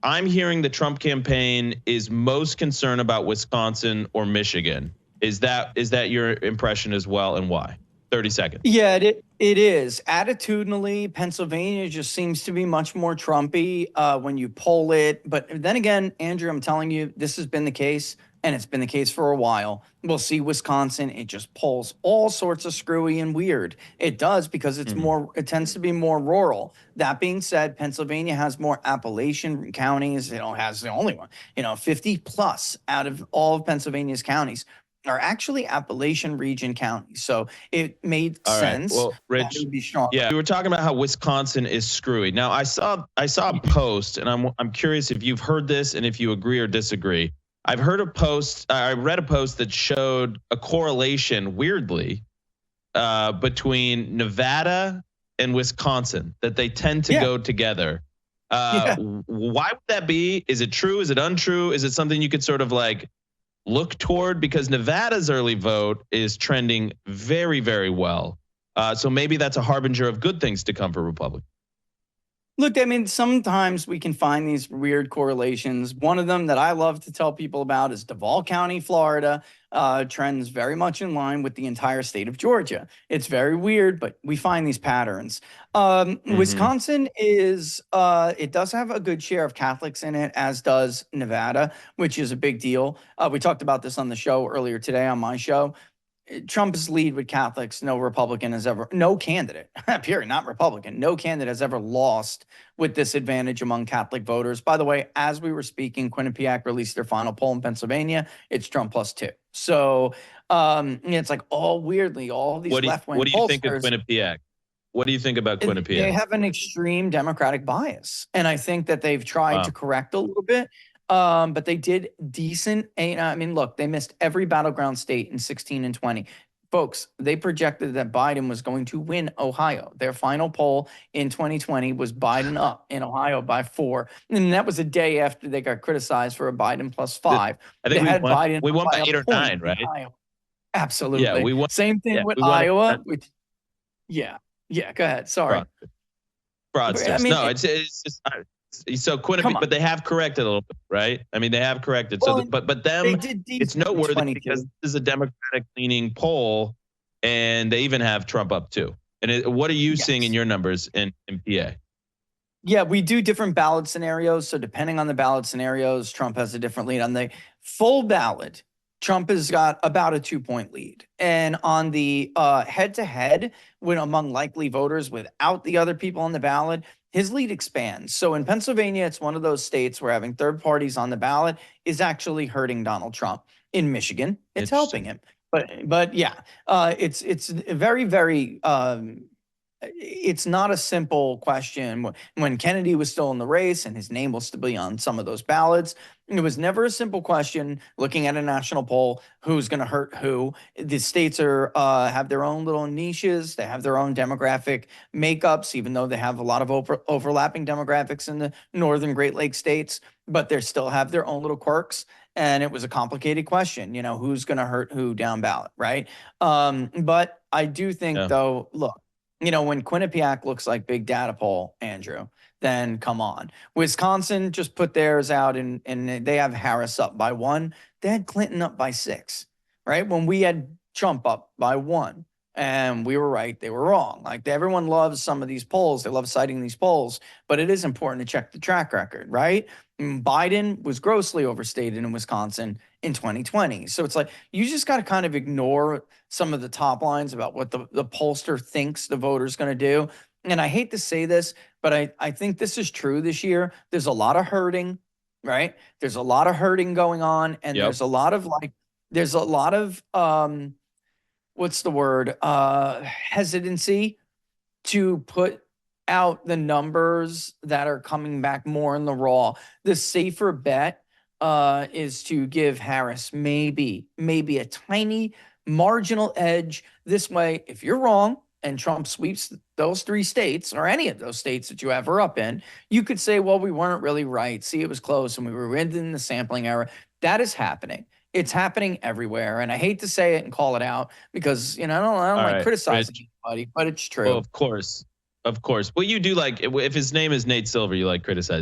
I'm hearing the Trump campaign is most concerned about Wisconsin or Michigan. Is that your impression as well, and why? 30 seconds. Yeah, it is. Attitudinally, Pennsylvania just seems to be much more Trumpy when you poll it. But then again, Andrew, I'm telling you, this has been the case, and it's been the case for a while. We'll see Wisconsin. It just polls all sorts of screwy and weird. It does because it's it tends to be more rural. That being said, Pennsylvania has more Appalachian counties. It has the only one, 50 plus out of all of Pennsylvania's counties are actually Appalachian region counties. So it made sense. Well, Rich, would be strong. Yeah, we were talking about how Wisconsin is screwy. Now, I saw a post, and I'm curious if you've heard this and if you agree or disagree. I read a post that showed a correlation, weirdly, between Nevada and Wisconsin, that they tend to go together. Why would that be? Is it true? Is it untrue? Is it something you could sort of like look toward? Because Nevada's early vote is trending very, very well. So maybe that's a harbinger of good things to come for Republicans. Look, I mean, sometimes we can find these weird correlations. One of them that I love to tell people about is Duval County, Florida, trends very much in line with the entire state of Georgia. It's very weird, but we find these patterns. Wisconsin it does have a good share of Catholics in it, as does Nevada, which is a big deal. We talked about this on the show earlier today on my show. Trump's lead with Catholics, no candidate, period, not Republican, no candidate has ever lost with this advantage among Catholic voters. By the way, as we were speaking, Quinnipiac released their final poll in Pennsylvania. It's Trump +2. So it's like all these left-wing pollsters. What do you think of Quinnipiac? What do you think about Quinnipiac? They have an extreme Democratic bias, and I think that they've tried to correct a little bit. But they did decent. I mean, look, they missed every battleground state in 16 and 20. Folks, they projected that Biden was going to win Ohio. Their final poll in 2020 was Biden up in Ohio by 4. And that was a day after they got criticized for a Biden +5. I think we won by 8 or 9, right? Absolutely. Yeah, we won. Same thing with Iowa. Go ahead. Sorry. Fraudsters. I mean, no, it's just... So Quinnipiac, but they have corrected a little bit, right? I mean, they have corrected. Well, but it's noteworthy because this is a Democratic leaning poll, and they even have Trump up too. And what are you seeing in your numbers in PA? Yeah, we do different ballot scenarios. So depending on the ballot scenarios, Trump has a different lead. On the full ballot, Trump has got about a 2-point lead. And on the head-to-head, when among likely voters without the other people on the ballot, his lead expands. So in Pennsylvania, it's one of those states where having third parties on the ballot is actually hurting Donald Trump. In Michigan, it's helping him. But yeah, it's very, very it's not a simple question. When Kennedy was still in the race and his name will still be on some of those ballots, it was never a simple question looking at a national poll, who's going to hurt who. The states have their own little niches. They have their own demographic makeups, even though they have a lot of overlapping demographics in the northern Great Lakes states, but they still have their own little quirks. And it was a complicated question, who's going to hurt who down ballot, right? But I do think, though, look, when Quinnipiac looks like big data poll, Andrew, then come on. Wisconsin just put theirs out, and they have Harris up by 1. They had Clinton up by 6, right? When we had Trump up by 1, and we were right, they were wrong. Like, everyone loves some of these polls. They love citing these polls, but it is important to check the track record, right? Biden was grossly overstated in Wisconsin in 2020. So it's like, you just got to kind of ignore some of the top lines about what the pollster thinks the voter's going to do. And I hate to say this, but I think this is true this year. There's a lot of hurting, right? There's a lot of hurting going on. And there's a lot of what's the word? Hesitancy to put out the numbers that are coming back more in the raw. The safer bet is to give Harris maybe a tiny marginal edge. This way, if you're wrong and Trump sweeps those 3 states, or any of those states that you have her up in, you could say, well, we weren't really right. See, it was close and we were in the sampling error. That is happening. It's happening everywhere. And I hate to say it and call it out because, I don't like criticizing anybody, but it's true. Well, of course. Well, you do like, if his name is Nate Silver, you like criticize.